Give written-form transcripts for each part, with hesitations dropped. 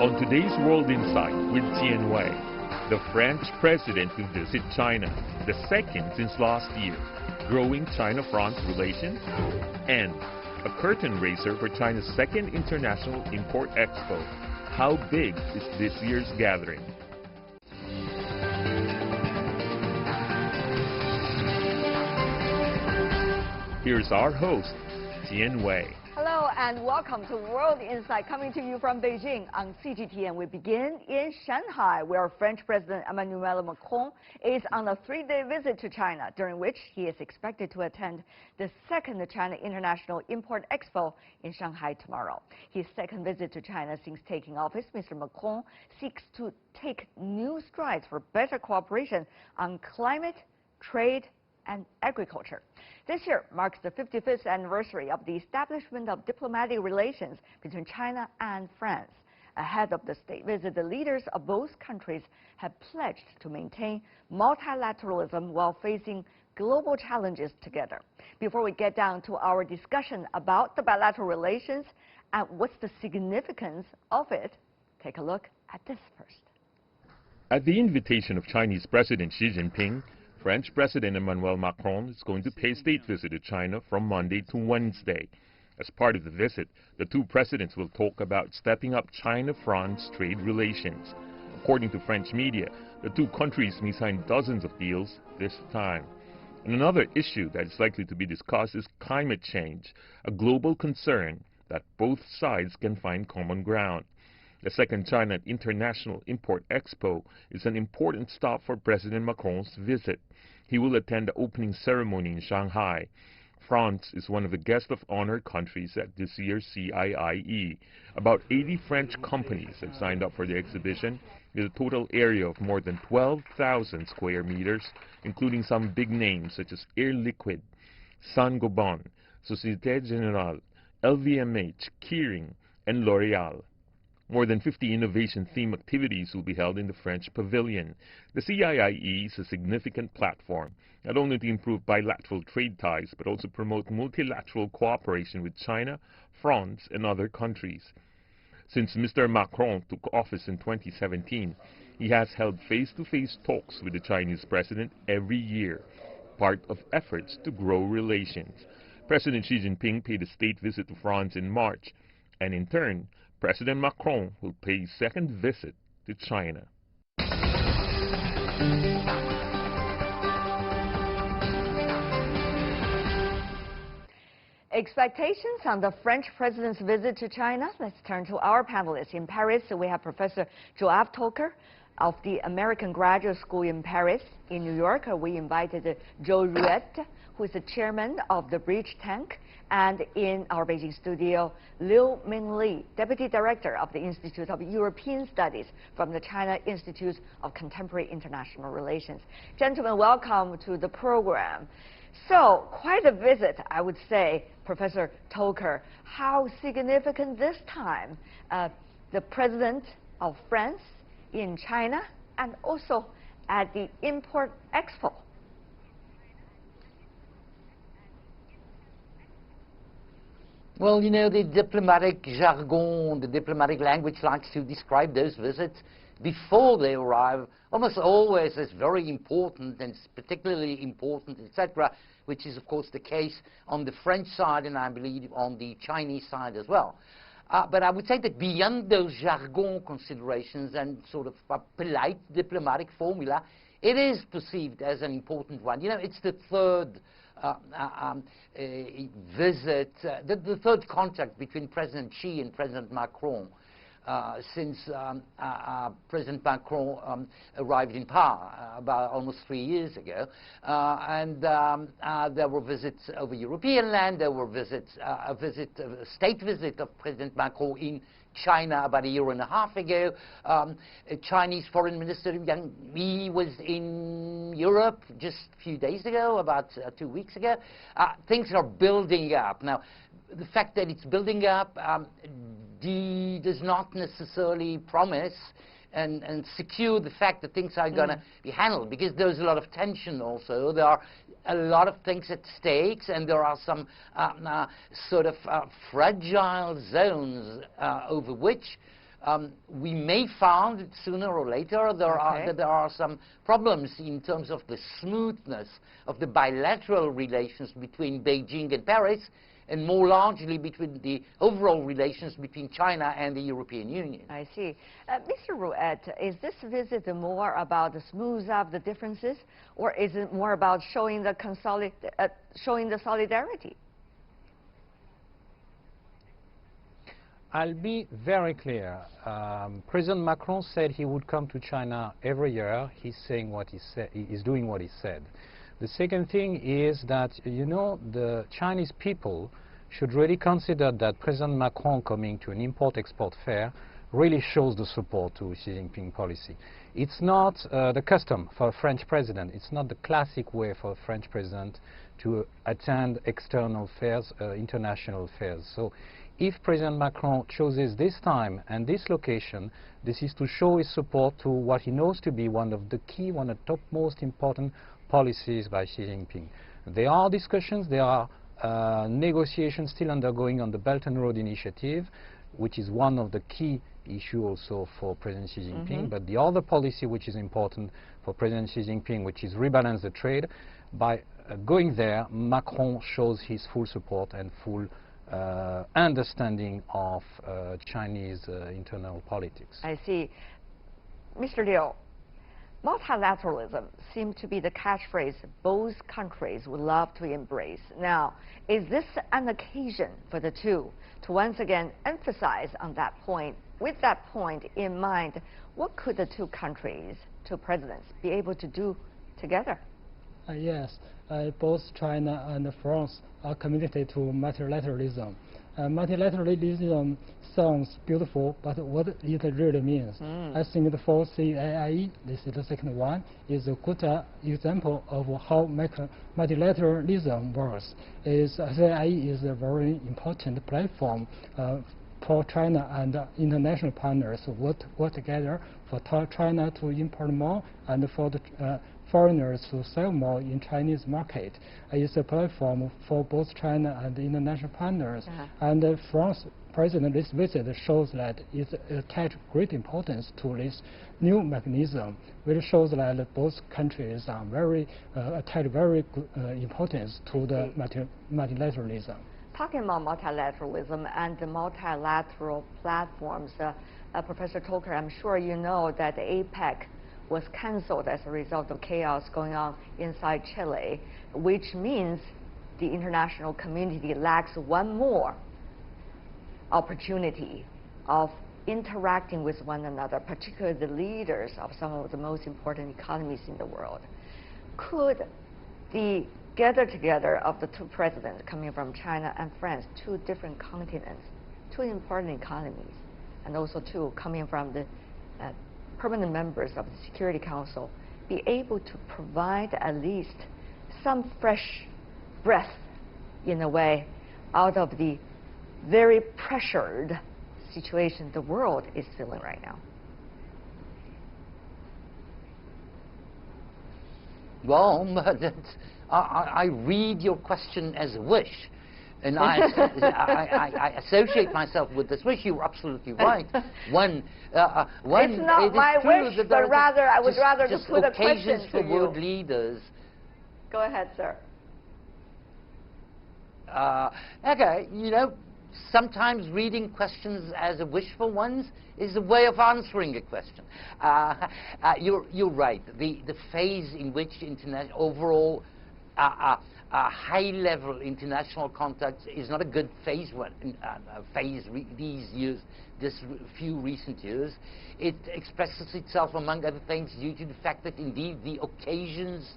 On today's World Insight with Tien Wei, the French president will visit China, the second since last year, growing China-France relations, and a curtain raiser for China's second International Import Expo. How big is this year's gathering? Here's our host, Tien Wei. Hello and welcome to World Insight, coming to you from Beijing on CGTN. We begin in Shanghai, where French President Emmanuel Macron is on a 3-day visit to China, during which he is expected to attend the second China International Import Expo in Shanghai tomorrow. His second visit to China since taking office, Mr. Macron seeks to take new strides for better cooperation on climate, trade, and agriculture. This year marks the 55th anniversary of the establishment of diplomatic relations between China and France. Ahead of the state visit, the leaders of both countries have pledged to maintain multilateralism while facing global challenges together. Before we get down to our discussion about the bilateral relations and what's the significance of it, take a look at this first. At the invitation of Chinese President Xi Jinping, French President Emmanuel Macron is going to pay a state visit to China from Monday to Wednesday. As part of the visit, the two presidents will talk about stepping up China-France trade relations. According to French media, the two countries may sign dozens of deals this time. And another issue that is likely to be discussed is climate change, a global concern that both sides can find common ground. The second China International Import Expo is an important stop for President Macron's visit. He will attend the opening ceremony in Shanghai. France is one of the guest of honor countries at this year's CIIE. About 80 French companies have signed up for the exhibition, with a total area of more than 12,000 square meters, including some big names such as Air Liquide, Saint-Gobain, Société Générale, LVMH, Kering, and L'Oréal. More than 50 innovation-themed activities will be held in the French pavilion. The CIIE is a significant platform, not only to improve bilateral trade ties, but also promote multilateral cooperation with China, France, and other countries. Since Mr. Macron took office in 2017, he has held face-to-face talks with the Chinese president every year, part of efforts to grow relations. President Xi Jinping paid a state visit to France in March, and in turn, President Macron will pay his second visit to China. Expectations on the French president's visit to China. Let's turn to our panelists. In Paris, we have Professor Joab Toker of the American Graduate School in Paris. In New York, we invited Joe Ruette, who is the chairman of the Bridge Tank. And in our Beijing studio, Liu Mingli, Deputy Director of the Institute of European Studies from the China Institute of Contemporary International Relations. Gentlemen, welcome to the program. So, quite a visit, I would say, Professor Toker. How significant this time, the President of France in China and also at the Import Expo? Well, you know, the diplomatic jargon, the diplomatic language likes to describe those visits before they arrive almost always as very important and particularly important, etc., which is, of course, the case on the French side and I believe on the Chinese side as well. But I would say that beyond those jargon considerations and sort of a polite diplomatic formula, it is perceived as an important one. You know, it's the third visit, the third contact between President Xi and President Macron since President Macron arrived in power about almost 3 years ago. There were visits over European land, there were visits, a state visit of President Macron in China about 1.5 years ago. Chinese Foreign Minister Yang Yi was in Europe just a few days ago, about 2 weeks ago. Things are building up. Now, the fact that it's building up does not necessarily promise and secure the fact that things are going to be handled, because there's a lot of tension also. There are a lot of things at stake, and there are some sort of fragile zones over which We may find sooner or later that there are some problems in terms of the smoothness of the bilateral relations between Beijing and Paris, and more largely between the overall relations between China and the European Union. I see. Mr. Rouet, is this visit more about the smooth out the differences, or is it more about showing the solidarity? I'll be very clear. President Macron said he would come to China every year. He's saying what he said. He's doing what he said. The second thing is that, you know, the Chinese people should really consider that President Macron coming to an import-export fair really shows the support to Xi Jinping policy. It's not the custom for a French president. It's not the classic way for a French president to attend external fairs, international fairs. So if President Macron chooses this time and this location, this is to show his support to what he knows to be one of the top most important policies by Xi Jinping. There are discussions, there are negotiations still undergoing on the Belt and Road Initiative, which is one of the key issues also for President Xi Jinping. But the other policy which is important for President Xi Jinping, which is rebalance the trade, by going there, Macron shows his full support and full understanding of Chinese internal politics. I see. Mr. Liu, multilateralism seems to be the catchphrase both countries would love to embrace. Now, is this an occasion for the two to once again emphasize on that point? With that point in mind, what could the two countries, two presidents, be able to do together? Yes, both China and France are committed to multilateralism. Multilateralism sounds beautiful, but what it really means. I think the for CIIE, this is the second one, is a good example of how multilateralism works. CIIE is a very important platform for China and international partners work together for China to import more and for the foreigners to sell more in Chinese market. It's a platform for both China and the international partners. And France President, this visit shows that it attach great importance to this new mechanism, which shows that both countries are attach very importance to the multilateralism. Talking about multilateralism and the multilateral platforms, Professor Toker, I'm sure you know that APEC was cancelled as a result of chaos going on inside Chile, which means the international community lacks one more opportunity of interacting with one another, particularly the leaders of some of the most important economies in the world. Could the gather together of the two presidents coming from China and France, two different continents, two important economies, and also two coming from the permanent members of the Security Council, be able to provide at least some fresh breath, in a way, out of the very pressured situation the world is feeling right now? Well, I read your question as a wish, and I associate myself with this wish. You're absolutely right. It's not my wish, but rather I would rather just put a question to for you. world leaders. Go ahead, sir. Okay, you know, sometimes reading questions as a wish for ones is a way of answering a question. You're right. The phase in which overall high-level international contact is not a good phase this few recent years. It expresses itself, among other things, due to the fact that indeed the occasions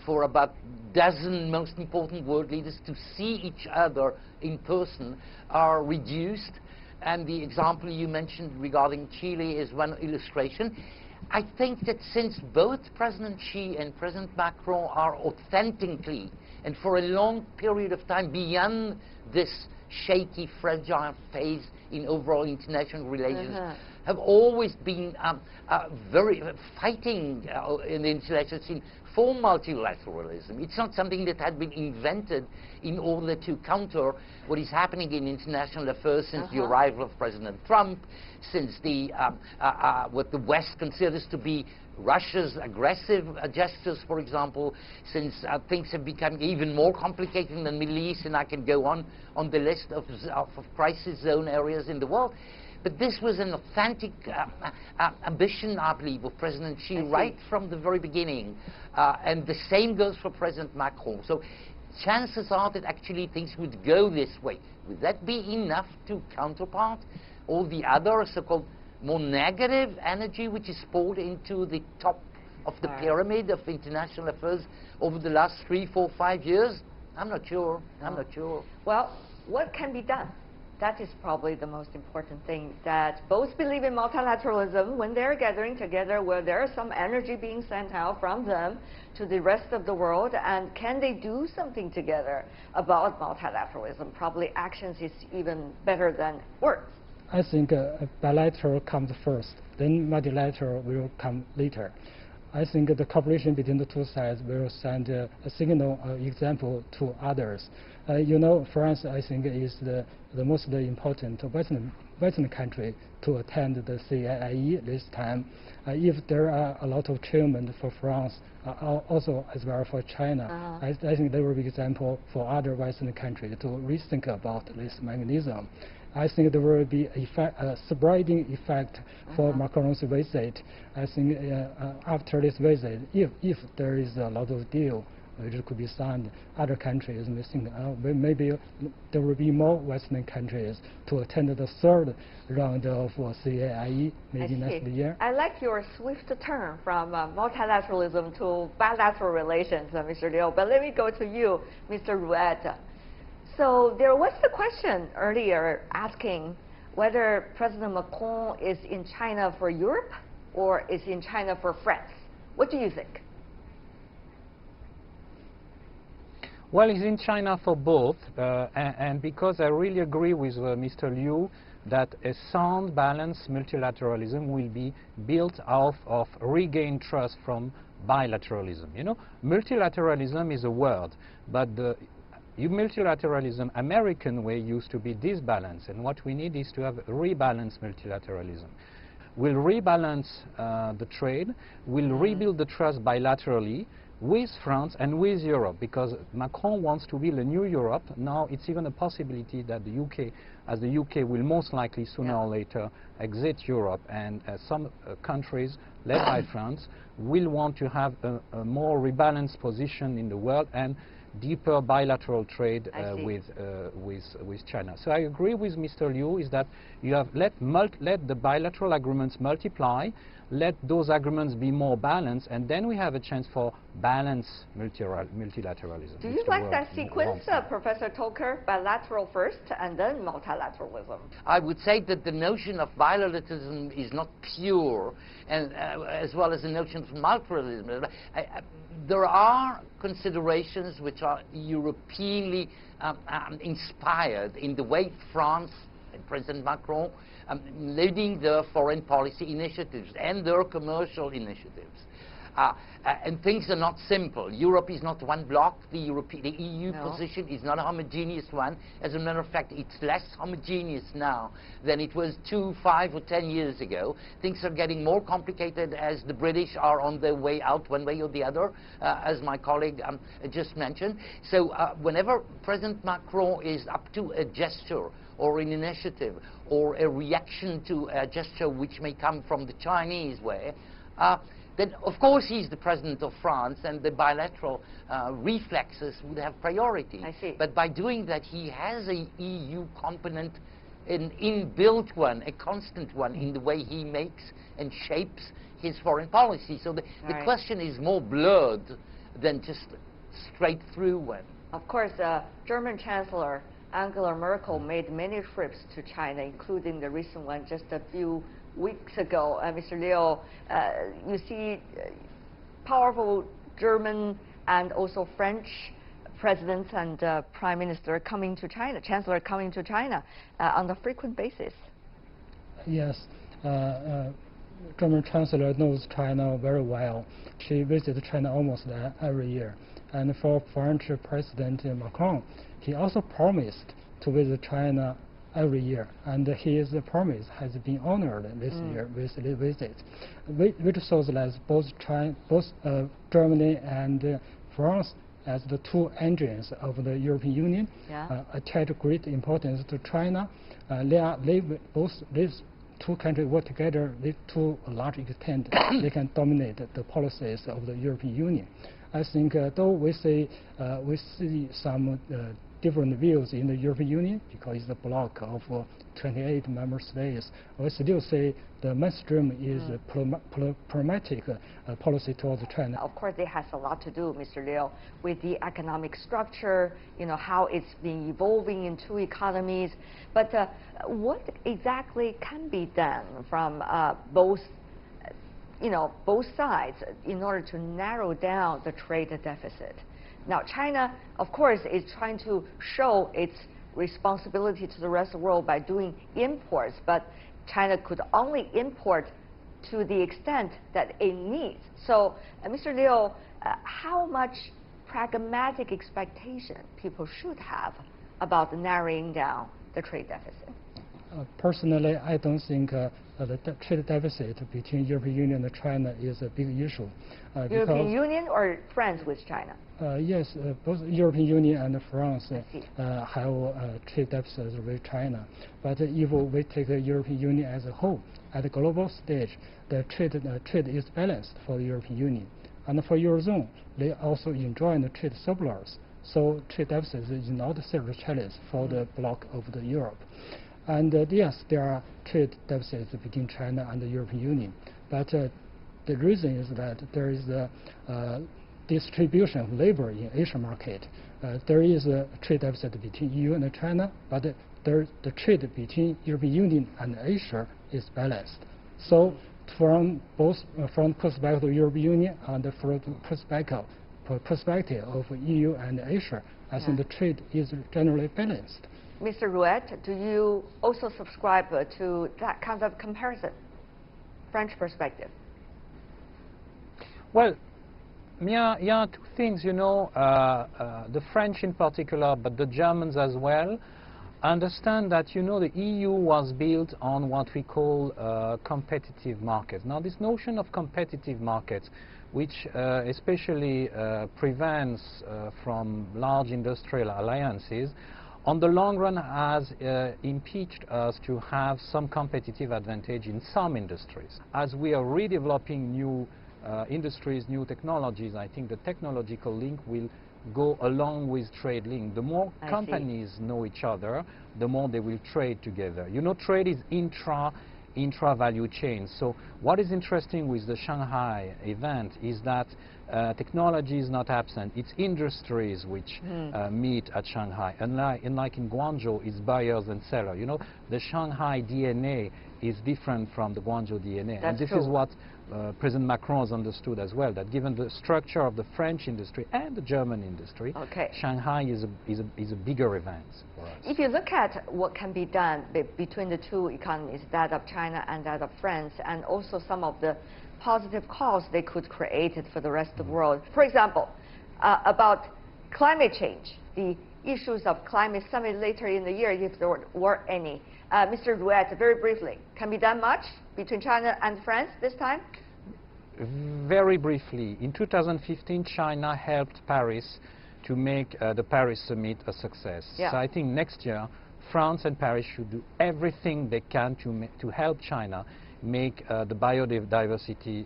for about a dozen most important world leaders to see each other in person are reduced. And the example you mentioned regarding Chile is one illustration. I think that since both President Xi and President Macron are authentically and for a long period of time beyond this shaky, fragile phase in overall international relations, have always been very fighting in the international scene for multilateralism. It's not something that had been invented in order to counter what is happening in international affairs since the arrival of President Trump, since the what the West considers to be Russia's aggressive gestures, for example, since things have become even more complicated in the Middle East, and I can go on the list of crisis zone areas in the world. But this was an authentic ambition, I believe, of President Xi right from the very beginning. And the same goes for President Macron. So chances are that actually things would go this way. Would that be enough to counterpart all the other so-called more negative energy which is poured into the top of the pyramid of international affairs over the last 3, 4, 5 years? I'm not sure. I'm not sure. Well, what can be done? That is probably the most important thing, that both believe in multilateralism when they're gathering together, where there is some energy being sent out from them to the rest of the world, and can they do something together about multilateralism? Probably actions is even better than words. I think bilateral comes first, then multilateral will come later. I think the cooperation between the two sides will send a signal example to others. You know, France, I think, is the most important Western country to attend the CIIE this time. If there are a lot of achievements for France, also as well for China, I think there will be example for other Western countries to rethink about this mechanism. I think there will be a spreading effect for Macron's visit. I think after this visit, if there is a lot of deal which could be signed, other countries may think maybe there will be more Western countries to attend the third round of CIIE maybe next year. I like your swift turn from multilateralism to bilateral relations, Mr. Liu. But let me go to you, Mr. Rouet. So there was the question earlier asking whether President Macron is in China for Europe or is in China for France. What do you think? Well, he's in China for both, and because I really agree with Mr. Liu that a sound, balanced multilateralism will be built off of regained trust from bilateralism. You know, multilateralism is a word, but the multilateralism American way used to be disbalanced, and what we need is to have rebalanced multilateralism. We'll rebalance the trade, we'll rebuild the trust bilaterally with France and with Europe, because Macron wants to build a new Europe. Now it's even a possibility that the UK, as the UK will most likely sooner or later exit Europe, and some countries led by France will want to have a more rebalanced position in the world and deeper bilateral trade with China. So I agree with Mr. Liu is that you have let the bilateral agreements multiply, let those agreements be more balanced, and then we have a chance for balanced multilateralism. Do you like that sequence, Professor Toker? Bilateral first and then multilateralism. I would say that the notion of bilateralism is not pure, and as well as the notion of multilateralism. There are considerations which are Europeanly inspired in the way France and President Macron leading their foreign policy initiatives and their commercial initiatives. And things are not simple. Europe is not one bloc. The EU position is not a homogeneous one. As a matter of fact, it's less homogeneous now than it was 2, 5, or 10 years ago. Things are getting more complicated as the British are on their way out one way or the other, as my colleague just mentioned. So whenever President Macron is up to a gesture or an initiative or a reaction to a gesture which may come from the Chinese way, then of course he's the president of France, and the bilateral reflexes would have priority. I see. But by doing that, he has a EU component, an inbuilt one, a constant one in the way he makes and shapes his foreign policy. So the question is more blurred than just straight through one. Of course, German Chancellor Angela Merkel made many trips to China, including the recent one just a few weeks ago. Mr. Liu, you see powerful German and also French presidents and prime minister coming to China, chancellor coming to China on a frequent basis. Yes. German Chancellor knows China very well. She visits China almost every year. And for French President Macron, he also promised to visit China every year, and his promise has been honored this year with the visit, which shows that both Germany and France, as the two engines of the European Union, attach great importance to China. These two countries work together to a large extent. They can dominate the policies of the European Union. I think though we see some different views in the European Union because it's a bloc of 28 member states, we still say the mainstream is pragmatic policy towards China. Of course, it has a lot to do, Mr. Liu, with the economic structure, how it's been evolving in two economies. But what exactly can be done from both sides in order to narrow down the trade deficit? Now, China, of course, is trying to show its responsibility to the rest of the world by doing imports, but China could only import to the extent that it needs. So, Mr. Liu, how much pragmatic expectation people should have about narrowing down the trade deficit? Personally, I don't think the trade deficit between European Union and China is a big issue. European Union or friends with China? Yes, both European Union and France have trade deficits with China. But if we take the European Union as a whole, at the global stage, the trade is balanced for the European Union. And for Eurozone, they also enjoy the trade surplus. So trade deficit is not a serious challenge for the bloc of the Europe. And yes, there are trade deficits between China and the European Union. But the reason is that there is a distribution of labor in Asian market. There is a trade deficit between EU and China, but the trade between European Union and Asia is balanced. So from perspective of European Union and from perspective of EU and Asia, I think the trade is generally balanced. Mr. Rouet, do you also subscribe to that kind of comparison, French perspective? Well, yeah, two things, the French in particular, but the Germans as well, understand that, the EU was built on what we call competitive markets. Now, this notion of competitive markets, which especially prevents from large industrial alliances, on the long run has impeached us to have some competitive advantage in some industries. As we are redeveloping new industries, new technologies, I think the technological link will go along with trade link. The more companies know each other, the more they will trade together. Trade is intra-value chain. So what is interesting with the Shanghai event is that technology is not absent. It's industries which meet at Shanghai. Unlike in Guangzhou, it's buyers and sellers. The Shanghai DNA is different from the Guangzou DNA. That's and this true. is what President Macron has understood as well, that given the structure of the French industry and the German industry, Shanghai is a bigger event for us. If you look at what can be done between the two economies, that of China and that of France, and also some of the positive cause they could create for the rest of the world. For example, about climate change, the issues of climate summit later in the year, if there were any. Mr. Rouet, very briefly, can be done much between China and France this time? Very briefly, in 2015, China helped Paris to make the Paris summit a success. Yeah. So I think next year, France and Paris should do everything they can to help China make the biodiversity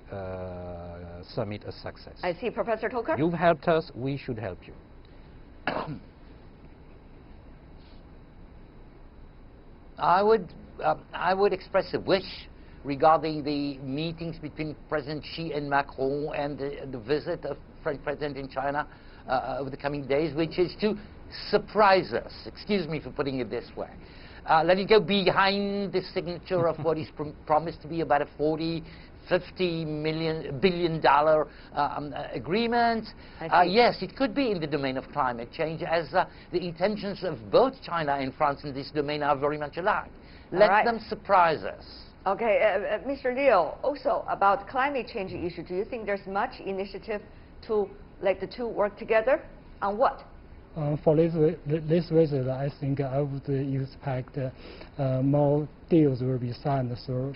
summit a success. I see. Professor Toker? You've helped us, we should help you. I would express a wish regarding the meetings between President Xi and Macron and the visit of French President in China over the coming days, which is to surprise us. Excuse me for putting it this way. Let it go behind the signature of what is promised to be about a $50 billion agreement. Yes, it could be in the domain of climate change, as the intentions of both China and France in this domain are very much alike. Let them surprise us. Okay, Mr. Liu, also about climate change issue, do you think there's much initiative to let the two work together? On what? For this visit, I think I would expect more deals will be signed through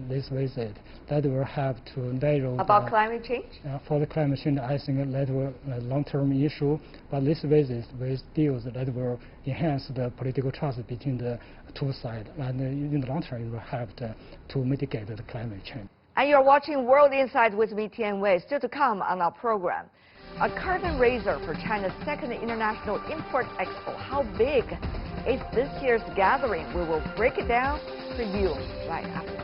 this visit. That will have to narrow about climate change? For the climate change, I think that will a long-term issue. But this visit with deals that will enhance the political trust between the two sides, and in the long term, it will have to mitigate the climate change. And you're watching World Insight with me, Tian Wei. Still to come on our program. A curtain raiser for China's second International Import Expo. How big is this year's gathering? We will break it down for you right after.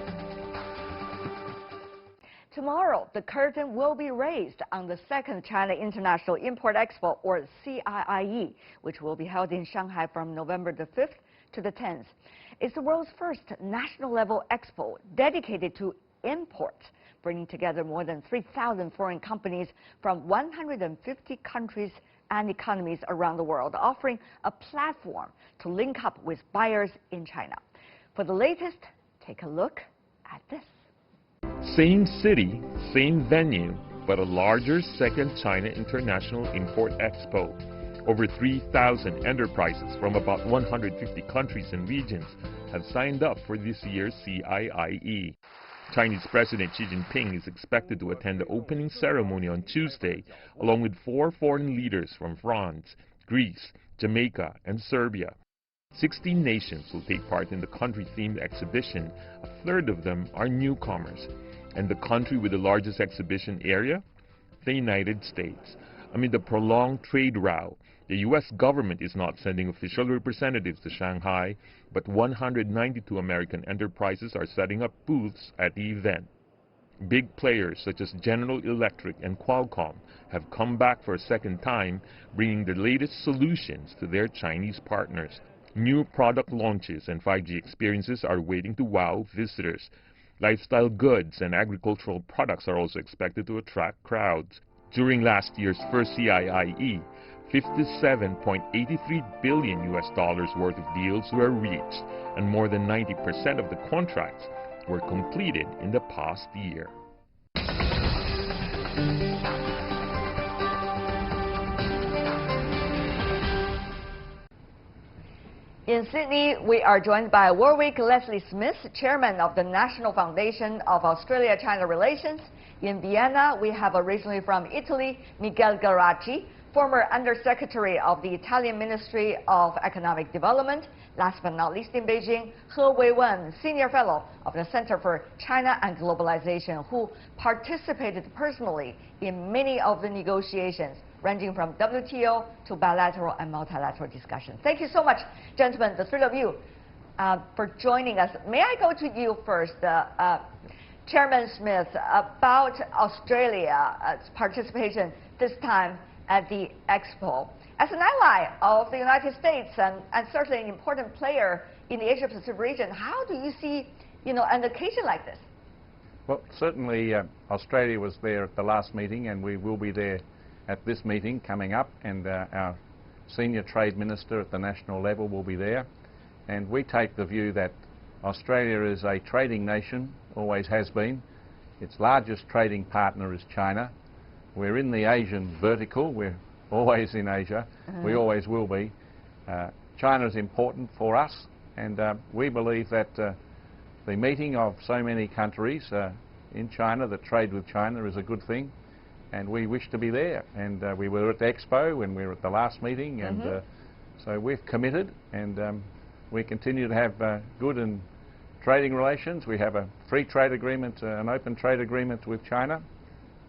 Tomorrow, the curtain will be raised on the second China International Import Expo, or CIIE, which will be held in Shanghai from November the 5th to the 10th. It's the world's first national-level expo dedicated to imports, bringing together more than 3,000 foreign companies from 150 countries and economies around the world, offering a platform to link up with buyers in China. For the latest, take a look at this. Same city, same venue, but a larger second China International Import Expo. Over 3,000 enterprises from about 150 countries and regions have signed up for this year's CIIE. Chinese President Xi Jinping is expected to attend the opening ceremony on Tuesday, along with 4 foreign leaders from France, Greece, Jamaica, and Serbia. 16 nations will take part in the country-themed exhibition. A third of them are newcomers. And the country with the largest exhibition area? The United States. Amid the prolonged trade row, the U.S. government is not sending official representatives to Shanghai, but 192 American enterprises are setting up booths at the event. Big players such as General Electric and Qualcomm have come back for a second time, bringing the latest solutions to their Chinese partners. New product launches and 5G experiences are waiting to wow visitors. Lifestyle goods and agricultural products are also expected to attract crowds. During last year's first CIIE, $57.83 billion worth of deals were reached, and more than 90% of the contracts were completed in the past year. In Sydney, we are joined by Warwick Leslie Smith, Chairman of the National Foundation of Australia-China Relations. In Vienna, we have originally from Italy, Miguel Garacci, former Undersecretary of the Italian Ministry of Economic Development. Last but not least in Beijing, He Weiwen, Senior Fellow of the Center for China and Globalization, who participated personally in many of the negotiations, ranging from WTO to bilateral and multilateral discussions. Thank you so much, gentlemen, the three of you, for joining us. May I go to you first, Chairman Smith, about Australia's participation this time at the Expo. As an ally of the United States and certainly an important player in the Asia-Pacific region, how do you see, an occasion like this? Well, certainly Australia was there at the last meeting, and we will be there at this meeting coming up, and our Senior Trade Minister at the national level will be there. And we take the view that Australia is a trading nation, always has been. Its largest trading partner is China. We're in the Asian vertical. We're always in Asia. We always will be. China is important for us, and we believe that the meeting of so many countries in China that trade with China is a good thing, and we wish to be there. And we were at the Expo and we were at the last meeting, and so we've committed, and we continue to have good and trading relations. We have a free trade agreement, an open trade agreement with China,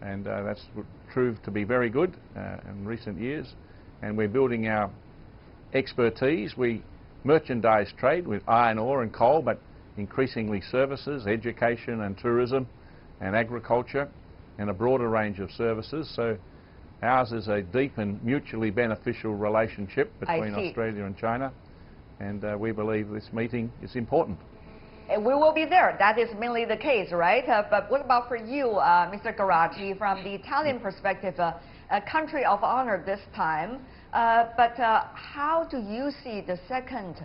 and that's proved to be very good in recent years. And we're building our expertise. We merchandise trade with iron ore and coal, but increasingly services, education and tourism and agriculture, and a broader range of services. So ours is a deep and mutually beneficial relationship between Australia and China, and we believe this meeting is important. And we will be there. That is mainly the case, right? But what about for you, Mr. Garacci, from the Italian perspective, a country of honor this time, but how do you see the second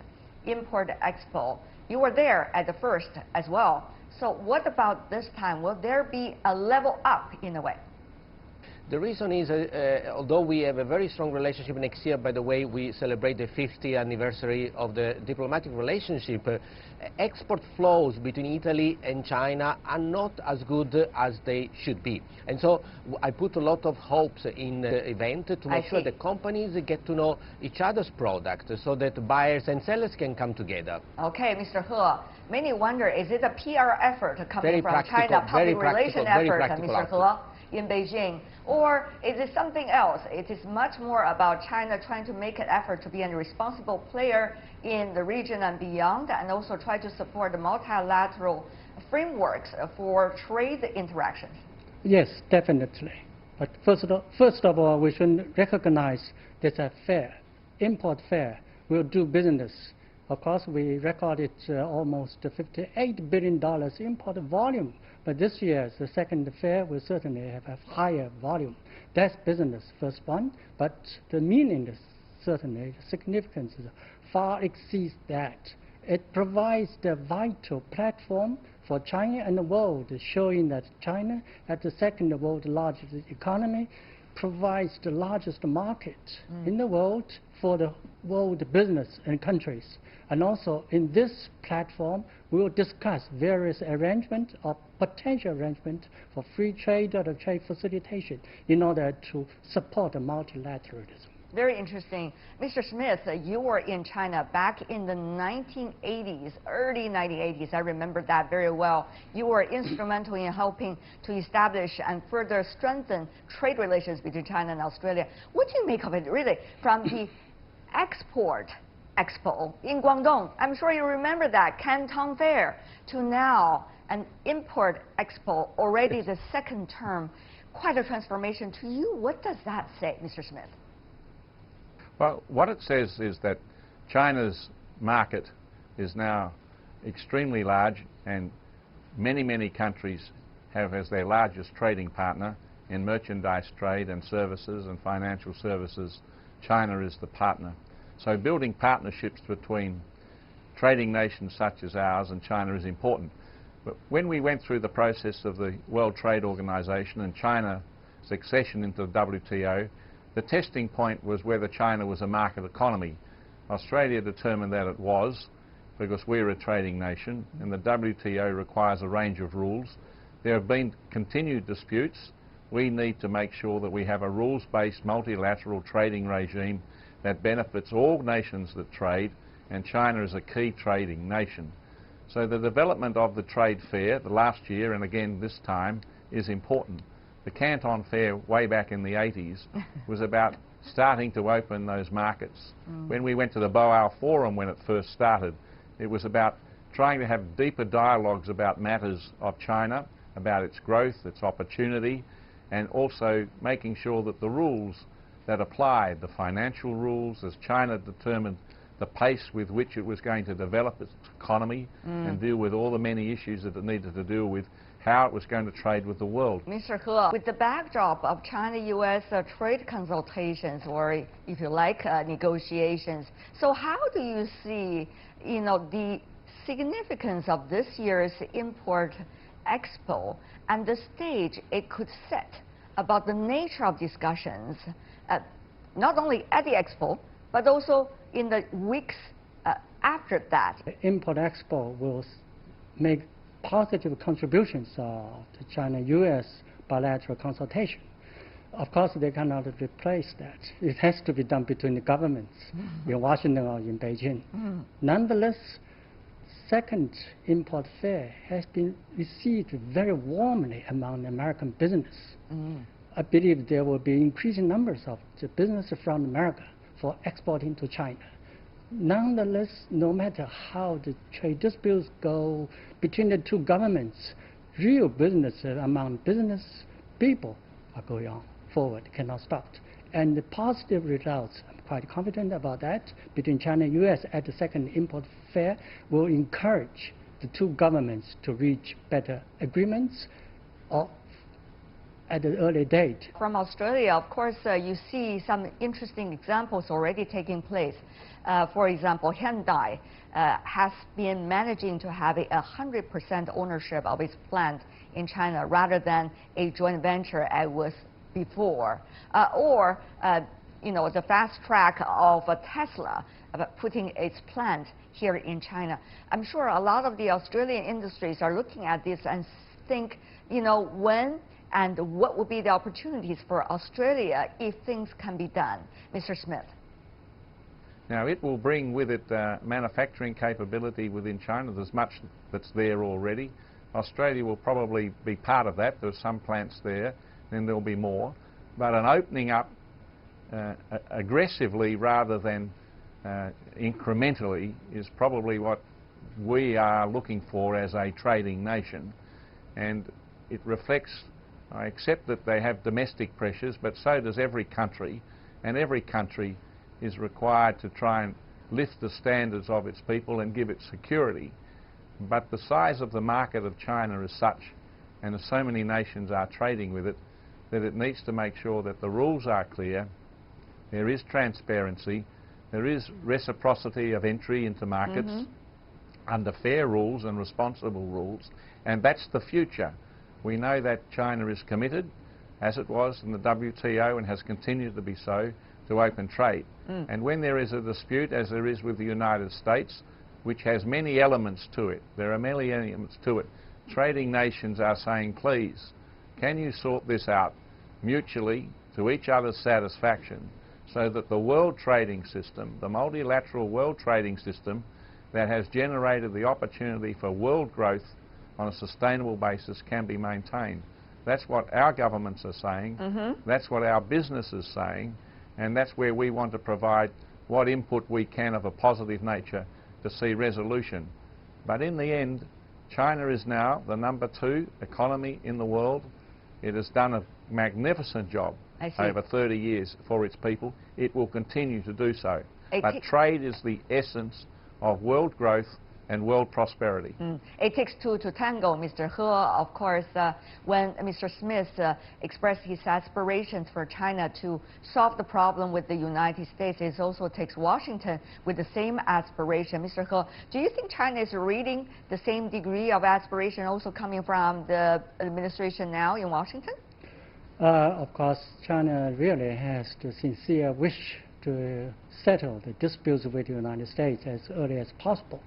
Import Expo? You were there at the first as well. So what about this time? Will there be a level up in a way? The reason is, although we have a very strong relationship next year, by the way, we celebrate the 50th anniversary of the diplomatic relationship, export flows between Italy and China are not as good as they should be. And so I put a lot of hopes in the event to make sure that companies get to know each other's product so that buyers and sellers can come together. Okay, Mr. He, many wonder, is it a PR effort coming from China, public relation effort, Mr. He, in Beijing? Or is it something else? It is much more about China trying to make an effort to be a responsible player in the region and beyond, and also try to support the multilateral frameworks for trade interactions. Yes, definitely. But first of all, we should recognize there's a fair, import fair. We'll do business. Of course, we recorded almost $58 billion import volume. But this year, the second fair will certainly have a higher volume. That's business, first one. But the meaning is certainly, the significance far exceeds that. It provides the vital platform for China and the world, showing that China, as the second world's largest economy, provides the largest market in the world for the world business and countries. And also in this platform, we will discuss various arrangements or potential arrangements for free trade or trade facilitation in order to support multilateralism. Very interesting. Mr. Smith, you were in China back in the 1980s, early 1980s. I remember that very well. You were instrumental in helping to establish and further strengthen trade relations between China and Australia. What do you make of it, really, from the Export Expo in Guangdong? I'm sure you remember that, Canton Fair, to now an Import Expo, already the second term. Quite a transformation to you. What does that say, Mr. Smith? Well, what it says is that China's market is now extremely large, and many countries have as their largest trading partner in merchandise trade and services and financial services. China is the partner. So building partnerships between trading nations such as ours and China is important. But when we went through the process of the World Trade Organization and China's accession into the WTO, the testing point was whether China was a market economy. Australia determined that it was, because we're a trading nation, and the WTO requires a range of rules. There have been continued disputes. We need to make sure that we have a rules-based multilateral trading regime that benefits all nations that trade, and China is a key trading nation. So the development of the trade fair, the last year and again this time, is important. The Canton Fair way back in the 80s was about starting to open those markets. When we went to the Boao Forum when it first started, it was about trying to have deeper dialogues about matters of China, about its growth, its opportunity, and also making sure that the rules that applied, the financial rules, as China determined the pace with which it was going to develop its economy and deal with all the many issues that it needed to deal with, how it was going to trade with the world. Mr. He, with the backdrop of China-U.S. Trade consultations, or if you like, negotiations, so how do you see, the significance of this year's Import Expo and the stage it could set about the nature of discussions, not only at the Expo, but also in the weeks after that? The Import Expo will make positive contributions to China-U.S. bilateral consultation. Of course, they cannot replace that. It has to be done between the governments in Washington or in Beijing. Nonetheless, second import fair has been received very warmly among American business. I believe there will be increasing numbers of the business from America for exporting to China. Nonetheless, no matter how the trade disputes go between the two governments, real business among business people are going on forward, cannot stop. And the positive results, I'm quite confident about that, between China and U.S. at the second import fair will encourage the two governments to reach better agreements of at an early date. From Australia, of course, you see some interesting examples already taking place. For example, Hyundai has been managing to have 100% ownership of its plant in China rather than a joint venture as was before. You know, the fast track of Tesla putting its plant here in China. I'm sure a lot of the Australian industries are looking at this and think, you know, when and what would be the opportunities for Australia if things can be done. Mr. Smith. Now, it will bring with it manufacturing capability within China. There's much that's there already. Australia will probably be part of that. There's some plants there, then there'll be more. But an opening up aggressively rather than incrementally is probably what we are looking for as a trading nation. And it reflects, I accept that they have domestic pressures, but so does every country, and every country is required to try and lift the standards of its people and give it security. But the size of the market of China is such, and so many nations are trading with it, that it needs to make sure that the rules are clear, there is transparency, there is reciprocity of entry into markets under fair rules and responsible rules, and that's the future. We know that China is committed, as it was in the WTO and has continued to be so, to open trade. And when there is a dispute, as there is with the United States, which has many elements to it, there are many elements to it, trading nations are saying, please, can you sort this out mutually to each other's satisfaction, so that the world trading system, the multilateral world trading system that has generated the opportunity for world growth on a sustainable basis can be maintained. That's what our governments are saying, that's what our business is saying, and that's where we want to provide what input we can of a positive nature to see resolution. But in the end, China is now the #2 economy in the world. It has done a magnificent job over 30 years for its people. It will continue to do so. But trade is the essence of world growth and world prosperity. It takes two to tango, Mr. He. Of course, when Mr. Smith expressed his aspirations for China to solve the problem with the United States, it also takes Washington with the same aspiration. Mr. He, do you think China is reading the same degree of aspiration also coming from the administration now in Washington? Of course, China really has the sincere wish to settle the disputes with the United States as early as possible.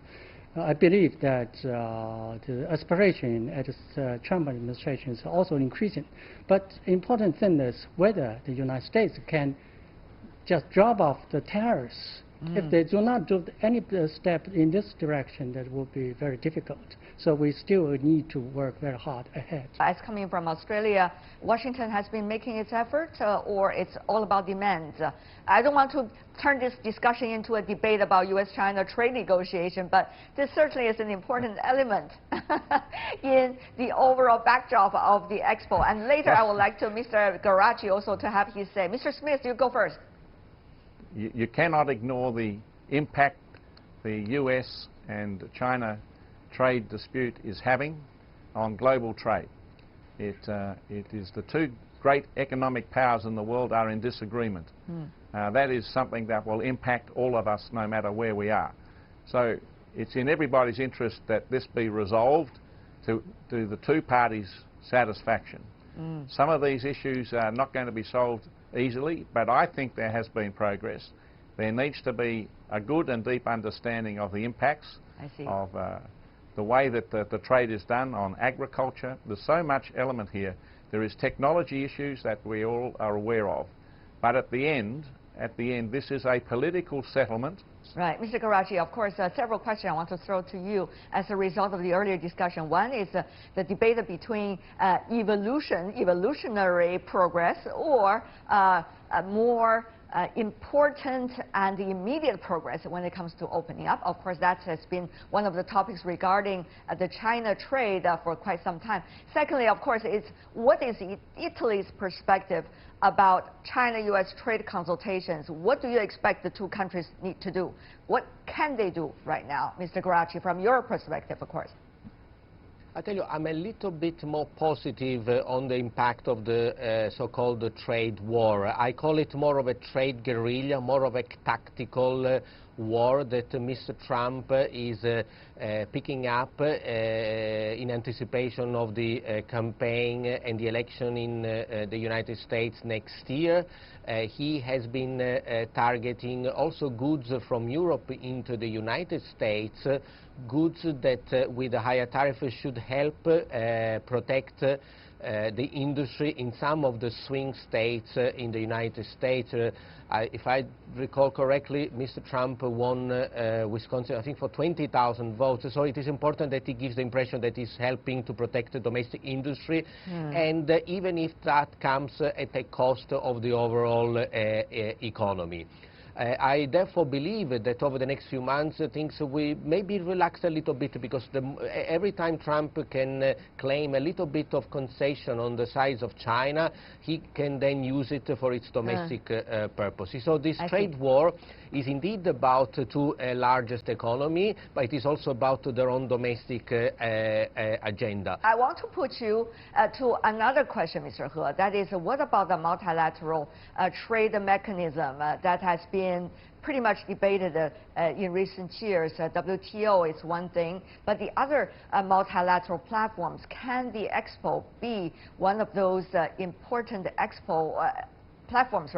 I believe that the aspiration at the Trump administration is also increasing. But the important thing is whether the United States can just drop off the tariffs. If they do not do any step in this direction, that will be very difficult. So we still need to work very hard ahead. As coming from Australia, Washington has been making its effort, or it's all about demands? I don't want to turn this discussion into a debate about U.S.-China trade negotiation, but this certainly is an important element in the overall backdrop of the Expo. And later I would like to Mr. Garachi also to have his say. Mr. Smith, you go first. You cannot ignore the impact the US and China trade dispute is having on global trade. It is the two great economic powers in the world are in disagreement. That is something that will impact all of us no matter where we are. So it's in everybody's interest that this be resolved to the two parties' satisfaction. Some of these issues are not going to be solved easily, but I think there has been progress. There needs to be a good and deep understanding of the impacts of the way that the trade is done on agriculture. There's so much element here. There is technology issues that we all are aware of. But at the end, this is a political settlement. Right. Mr. Garachi, of course, several questions I want to throw to you as a result of the earlier discussion. One is the debate between evolutionary progress or more important and immediate progress when it comes to opening up. Of course, that has been one of the topics regarding the China trade for quite some time. Secondly, of course, is what is Italy's perspective about China-U.S. trade consultations? What do you expect the two countries need to do? What can they do right now, Mr. Garachi, from your perspective, of course? I tell you, I'm a little bit more positive on the impact of the so-called trade war. I call it more of a trade guerrilla, more of a tactical war that Mr. Trump is picking up in anticipation of the campaign and the election in the United States next year. He has been targeting also goods from Europe into the United States, goods that with a higher tariff should help protect the industry in some of the swing states in the United States. If I recall correctly, Mr. Trump won Wisconsin, I think, for 20,000 votes. So it is important that he gives the impression that he's helping to protect the domestic industry, and even if that comes at a cost of the overall economy. I therefore believe that over the next few months things will maybe relax a little bit, because every time Trump can claim a little bit of concession on the size of China, he can then use it for its domestic purposes. So this trade war is indeed about two largest economy, but it is also about their own domestic agenda. I want to put you to another question, Mr. He. That is, what about the multilateral trade mechanism that has been pretty much debated in recent years? WTO is one thing, but the other multilateral platforms, can the Expo be one of those important Expo platforms,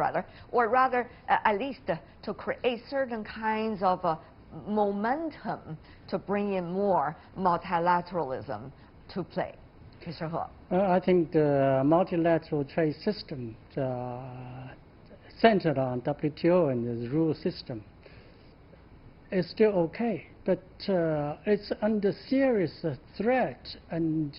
or rather at least to create certain kinds of momentum to bring in more multilateralism to play? Mr. He. I think the multilateral trade system centered on WTO and the rule system is still okay, but it's under serious threat and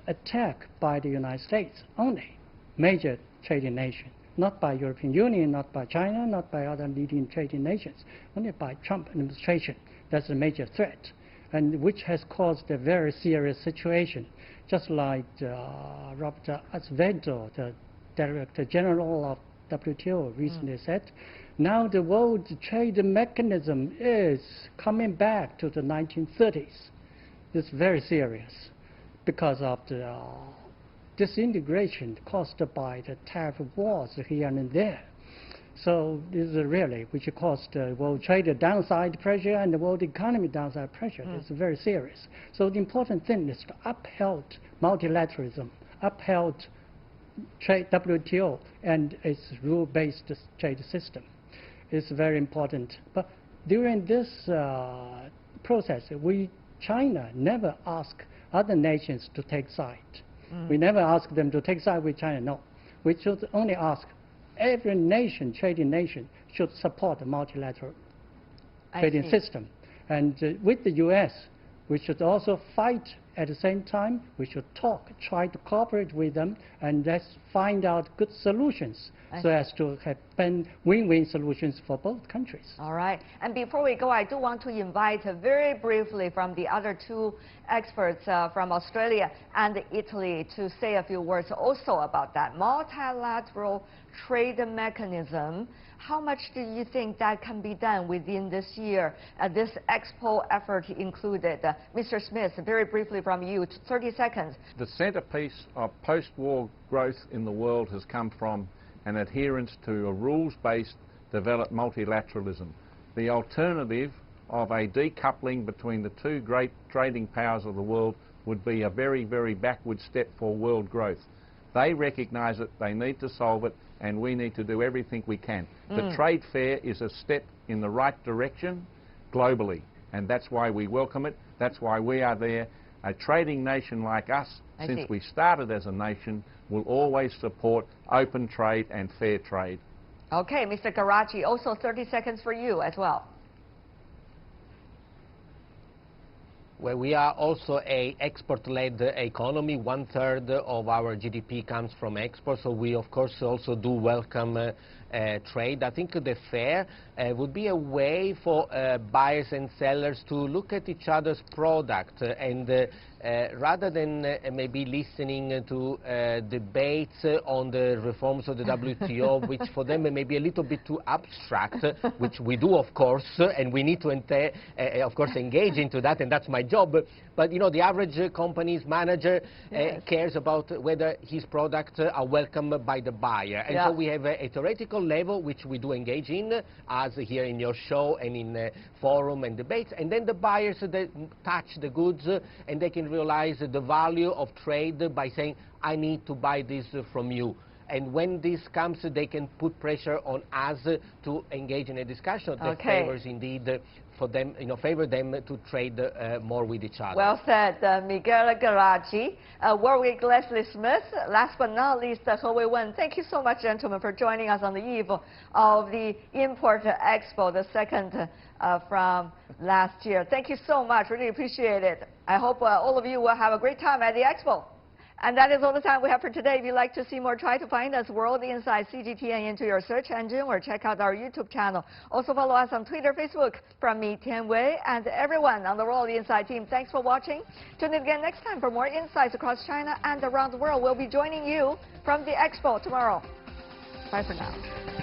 attack by the United States only, major trading nation, not by European Union, not by China, not by other leading trading nations, only by Trump administration. That's a major threat, and which has caused a very serious situation. Just like Robert Azevedo, the Director General of WTO, recently said, now the world trade mechanism is coming back to the 1930s. It's very serious because of the disintegration caused by the tariff wars here and there. So this is really which caused the world trade downside pressure and the world economy downside pressure. It's very serious. So the important thing is to uphold multilateralism, uphold trade WTO and its rule-based trade system. It's very important. But during this process, China never asked other nations to take side. We never ask them to take side with China, no. We should only ask every nation, trading nation, should support the multilateral trading system. And with the U.S., we should also fight at the same time. We should talk, try to cooperate with them, and let's find out good solutions so as to have win-win solutions for both countries. All right. And before we go, I do want to invite very briefly from the other two experts from Australia and Italy to say a few words also about that multilateral trade mechanism. How much do you think that can be done within this year, this Expo effort included? Mr. Smith, very briefly from you, 30 seconds. The centrepiece of post-war growth in the world has come from an adherence to a rules-based developed multilateralism. The alternative of a decoupling between the two great trading powers of the world would be a very, very backward step for world growth. They recognise it, they need to solve it, and we need to do everything we can. The trade fair is a step in the right direction globally, and that's why we welcome it. That's why we are there. A trading nation like us, since we started as a nation, will always support open trade and fair trade. Okay, Mr. Garachi, also 30 seconds for you as well. Well, we are also an export-led economy. 1/3 of our GDP comes from export, so we of course also do welcome trade. I think the fair would be a way for buyers and sellers to look at each other's product and rather than maybe listening to debates on the reforms of the WTO, which for them may be a little bit too abstract, which we do, of course, and we need to, of course, engage into that, and that's my job. But, you know, the average company's manager cares about whether his products are welcome by the buyer. And so we have a theoretical level, which we do engage in, as here in your show and in forum and debates. And then the buyers, they touch the goods, and they can realize the value of trade by saying, I need to buy this from you. And when this comes, they can put pressure on us to engage in a discussion that favors indeed for them, you know, favor them to trade more with each other. Well said, Miguel Garaggi, Warwick Leslie Smith, last but not least, He Wei-wen. Thank you so much, gentlemen, for joining us on the eve of the Import Expo, the second from last year. Thank you so much, really appreciate it. I hope all of you will have a great time at the Expo. And that is all the time we have for today. If you'd like to see more, try to find us World Insight CGTN into your search engine or check out our YouTube channel. Also follow us on Twitter, Facebook. From me, Tian Wei, and everyone on the World Insight team, thanks for watching. Tune in again next time for more insights across China and around the world. We'll be joining you from the Expo tomorrow. Bye for now.